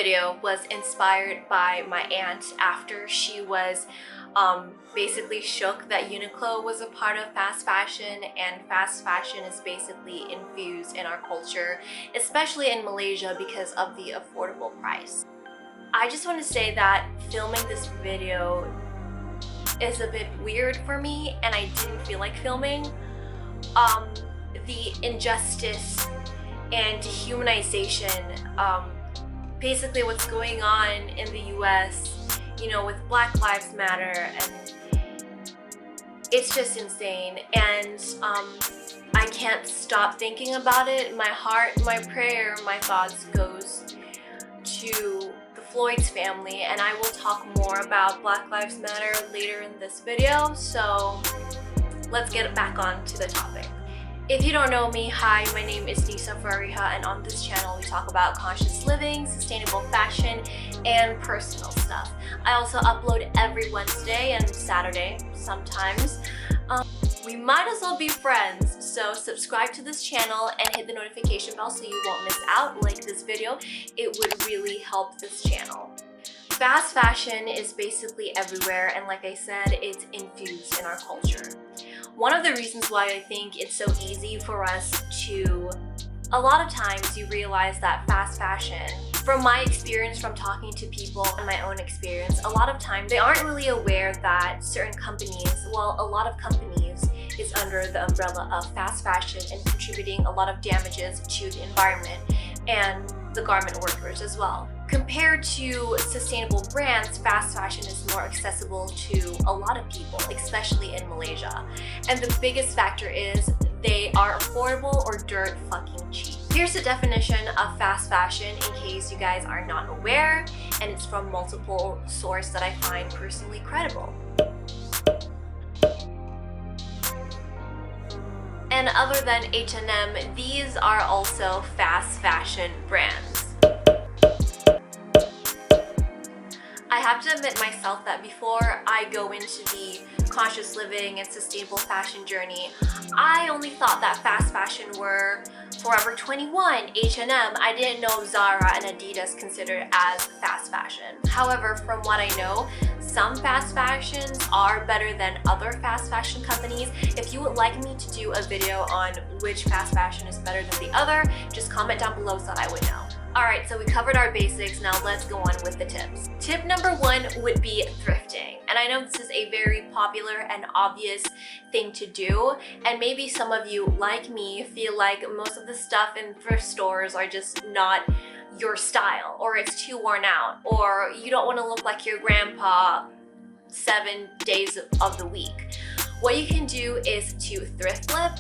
video was inspired by my aunt after she was basically shook that Uniqlo was a part of fast fashion, and fast fashion is basically infused in our culture, especially in Malaysia because of the affordable price. I just want to say that filming this video is a bit weird for me and I didn't feel like filming. The injustice and dehumanization, basically what's going on in the US, you know, with Black Lives Matter, and it's just insane. And I can't stop thinking about it. My heart, my prayer, my thoughts goes to the Floyd's family, and I will talk more about Black Lives Matter later in this video, so let's get back on to the topic. If you don't know me, hi, my name is Nisa Fariha, and on this channel we talk about conscious living, sustainable fashion, and personal stuff. I also upload every Wednesday and Saturday sometimes. We might as well be friends, so subscribe to this channel and hit the notification bell so you won't miss out. Like this video, it would really help this channel. Fast fashion is basically everywhere, and like I said, it's infused in our culture. One of the reasons why I think it's so easy for us to, a lot of times you realize that fast fashion, from my experience from talking to people and my own experience, a lot of times they aren't really aware that certain companies, well, a lot of companies is under the umbrella of fast fashion and contributing a lot of damages to the environment and the garment workers as well. Compared to sustainable brands, fast fashion is more accessible to a lot of people, especially in Malaysia. And the biggest factor is they are affordable or dirt fucking cheap. Here's the definition of fast fashion in case you guys are not aware, and it's from multiple sources that I find personally credible. And other than H&M, these are also fast fashion brands. I have to admit myself that before I go into the conscious living and sustainable fashion journey, I only thought that fast fashion were Forever 21, H&M. I didn't know Zara and Adidas considered as fast fashion. However, from what I know, some fast fashions are better than other fast fashion companies. If you would like me to do a video on which fast fashion is better than the other, just comment down below so I would know. Alright, so we covered our basics, now let's go on with the tips. Tip number one would be thrifting. And I know this is a very popular and obvious thing to do, and maybe some of you, like me, feel like most of the stuff in thrift stores are just not your style, or it's too worn out, or you don't want to look like your grandpa 7 days of the week. What you can do is to thrift flip.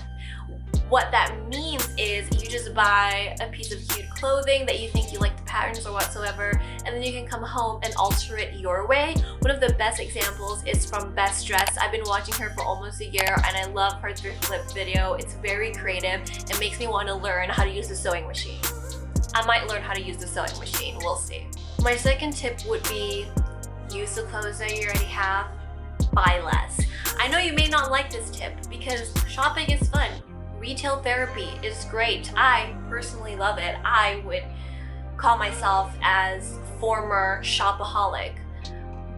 What that means is you just buy a piece of cute clothing that you think you like the patterns or whatsoever, and then you can come home and alter it your way. One of the best examples is from Best Dressed. I've been watching her for almost a year and I love her thrift flip video. It's very creative. It makes me want to learn how to use the sewing machine. I might learn how to use the sewing machine, we'll see. My second tip would be use the clothes that you already have, buy less. I know you may not like this tip because shopping is fun. Retail therapy is great. I personally love it. I would call myself as former shopaholic.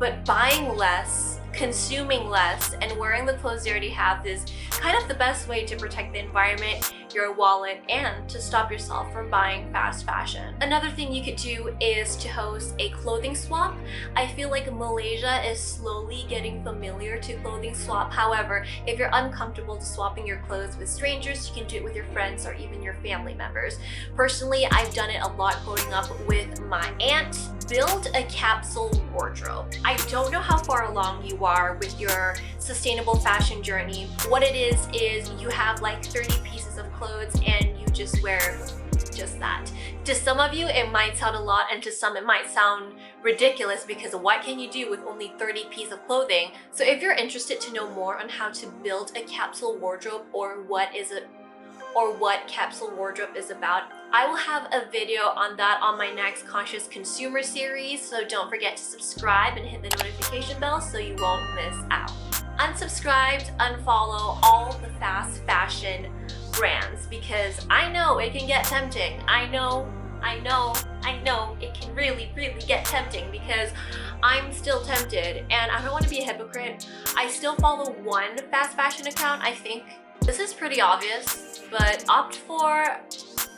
But buying less, consuming less, and wearing the clothes you already have is kind of the best way to protect the environment, your wallet, and to stop yourself from buying fast fashion. Another thing you could do is to host a clothing swap. I feel like Malaysia is slowly getting familiar to clothing swap. However, if you're uncomfortable to swapping your clothes with strangers, you can do it with your friends or even your family members. Personally, I've done it a lot growing up with my aunt. Build a capsule wardrobe. I don't know how far along you are with your sustainable fashion journey. What it is you have like 30 pieces of clothes and you just wear just that. To some of you it might sound a lot, and to some it might sound ridiculous because what can you do with only 30 pieces of clothing? So if you're interested to know more on how to build a capsule wardrobe or what capsule wardrobe is about, I will have a video on that on my next Conscious Consumer series, so don't forget to subscribe and hit the notification bell so you won't miss out. Unsubscribed, unfollow all the fast fashion brands because I know it can get tempting. I know it can really tempting because I'm still tempted, and I don't want to be a hypocrite. I still follow one fast fashion account, I think. This is pretty obvious, but opt for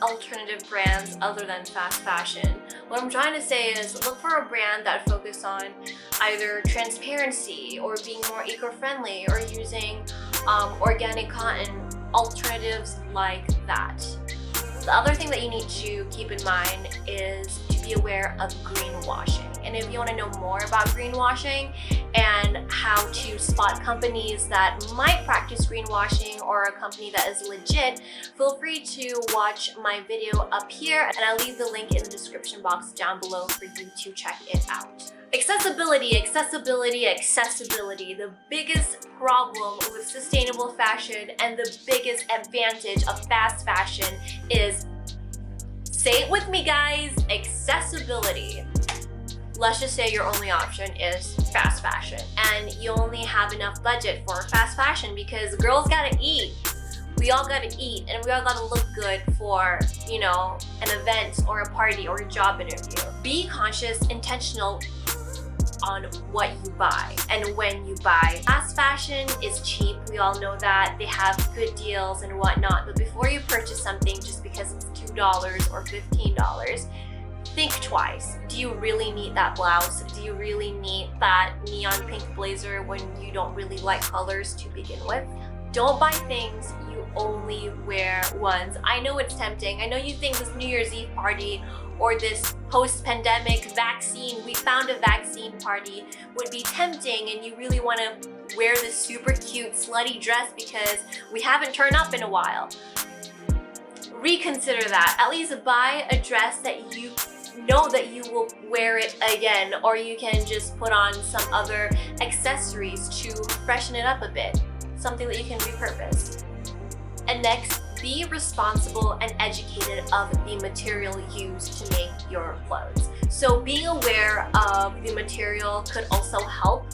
alternative brands other than fast fashion. What I'm trying to say is look for a brand that focuses on either transparency or being more eco-friendly or using organic cotton, alternatives like that. The other thing that you need to keep in mind is to be aware of greenwashing. And if you want to know more about greenwashing and how to spot companies that might practice greenwashing or a company that is legit, feel free to watch my video up here, and I'll leave the link in the description box down below for you to check it out. Accessibility, accessibility, accessibility. The biggest problem with sustainable fashion and the biggest advantage of fast fashion is, say it with me guys, accessibility. Let's just say your only option is fast fashion and you only have enough budget for fast fashion because girls gotta eat. We all gotta eat and we all gotta look good for, you know, an event or a party or a job interview. Be conscious, intentional on what you buy and when you buy. Fast fashion is cheap, we all know that. They have good deals and whatnot, but before you purchase something just because it's $2 or $15, think twice. Do you really need that blouse? Do you really need that neon pink blazer when you don't really like colors to begin with? Don't buy things you only wear once. I know it's tempting. I know you think this New Year's Eve party or this post-pandemic vaccine, we found a vaccine party would be tempting and you really want to wear this super cute slutty dress because we haven't turned up in a while. Reconsider that. At least buy a dress that you know that you will wear it again, or you can just put on some other accessories to freshen it up a bit. Something that you can repurpose. And next, be responsible and educated of the material used to make your clothes. So being aware of the material could also help.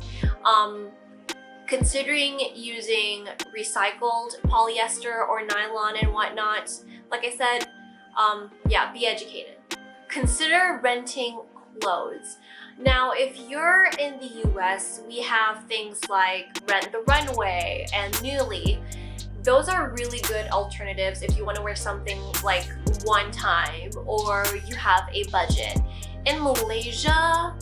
Considering using recycled polyester or nylon and whatnot, like I said, yeah, be educated. Consider renting clothes. Now, if you're in the US, we have things like Rent the Runway and Nuuly. Those are really good alternatives if you want to wear something like one time or you have a budget. In Malaysia,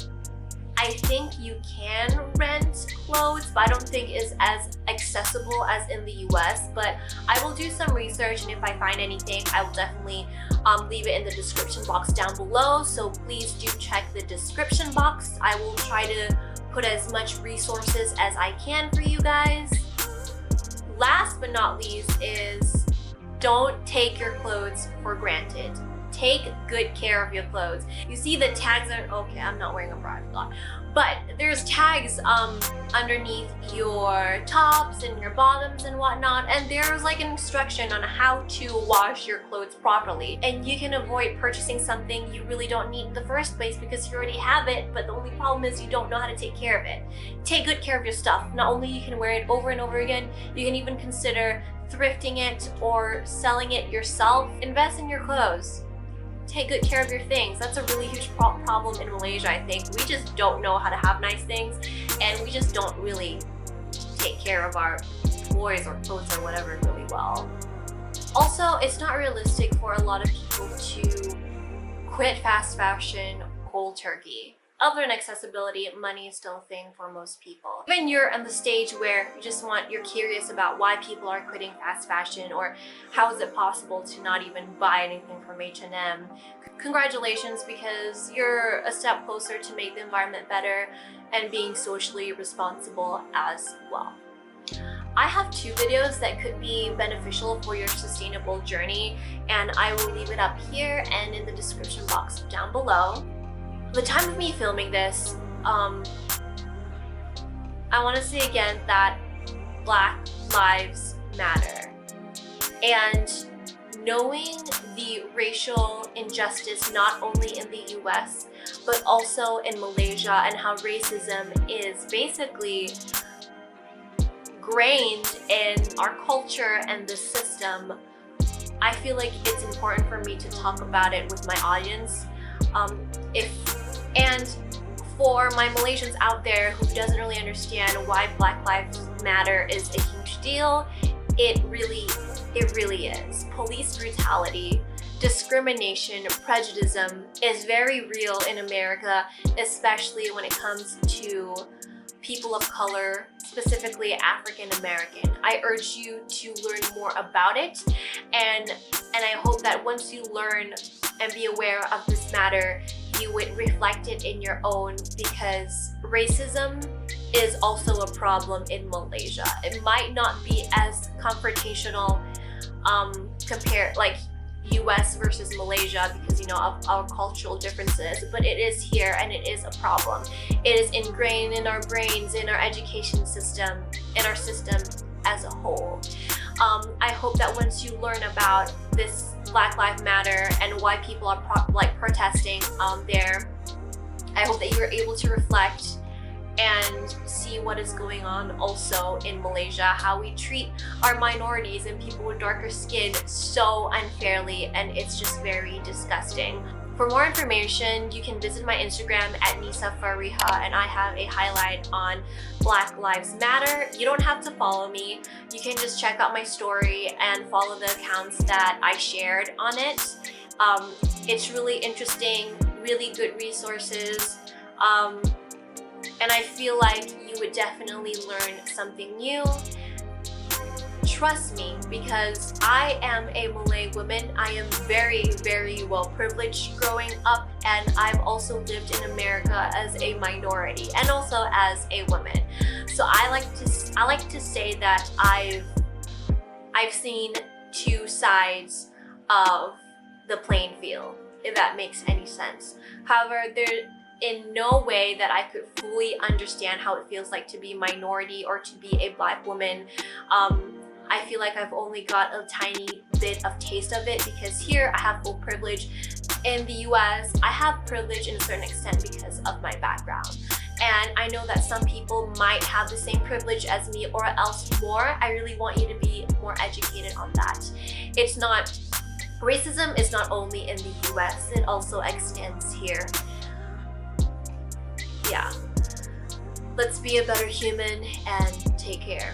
I think you can rent clothes, but I don't think it's as accessible as in the US. But I will do some research, and if I find anything, I will definitely leave it in the description box down below. So please do check the description box. I will try to put as much resources as I can for you guys. Last but not least is don't take your clothes for granted. Take good care of your clothes. You see the tags are, okay, I'm not wearing a bra, I forgot. But there's tags underneath your tops and your bottoms and whatnot, and there's like an instruction on how to wash your clothes properly. And you can avoid purchasing something you really don't need in the first place because you already have it, but the only problem is you don't know how to take care of it. Take good care of your stuff. Not only you can wear it over and over again, you can even consider thrifting it or selling it yourself. Invest in your clothes. Take good care of your things. That's a really huge problem in Malaysia, I think. We just don't know how to have nice things, and we just don't really take care of our toys or clothes or whatever really well. Also, it's not realistic for a lot of people to quit fast fashion cold turkey. Other than accessibility, money is still a thing for most people. Even you're on the stage where you're curious about why people are quitting fast fashion or how is it possible to not even buy anything from H&M. Congratulations, because you're a step closer to make the environment better and being socially responsible as well. I have 2 videos that could be beneficial for your sustainable journey, and I will leave it up here and in the description box down below. The time of me filming this, I want to say again that Black Lives Matter. And knowing the racial injustice not only in the US, but also in Malaysia, and how racism is basically grained in our culture and the system, I feel like it's important for me to talk about it with my audience. And For my Malaysians out there who doesn't really understand why Black Lives Matter is a huge deal, it really is. Police brutality, discrimination, prejudice is very real in America, especially when it comes to people of color, specifically African American. I urge you to learn more about it, and I hope that once you learn and be aware of this matter, you would reflect it in your own, because racism is also a problem in Malaysia. It might not be as confrontational compared like US versus Malaysia because, you know, of our cultural differences, but it is here and it is a problem. It is ingrained in our brains, in our education system, in our system as a whole. I hope that once you learn about this Black Lives Matter and why people are protesting there, I hope that you are able to reflect and see what is going on also in Malaysia, how we treat our minorities and people with darker skin so unfairly, and it's just very disgusting. For more information, you can visit my Instagram at Nisa Fariha, and I have a highlight on Black Lives Matter. You don't have to follow me. You can just check out my story and follow the accounts that I shared on it. It's really interesting, really good resources. And I feel like you would definitely learn something new. Trust me, because I am a Malay woman. I am very, very well privileged growing up, and I've also lived in America as a minority and also as a woman. So I like to say that I've seen two sides of the playing field, if that makes any sense. However, there in no way that I could fully understand how it feels like to be a minority or to be a Black woman. I feel like I've only got a tiny bit of taste of it because here I have full privilege. In the US, I have privilege in a certain extent because of my background. And I know that some people might have the same privilege as me or else more. I really want you to be more educated on that. Racism is not only in the US, it also extends here. Yeah. Let's be a better human and take care.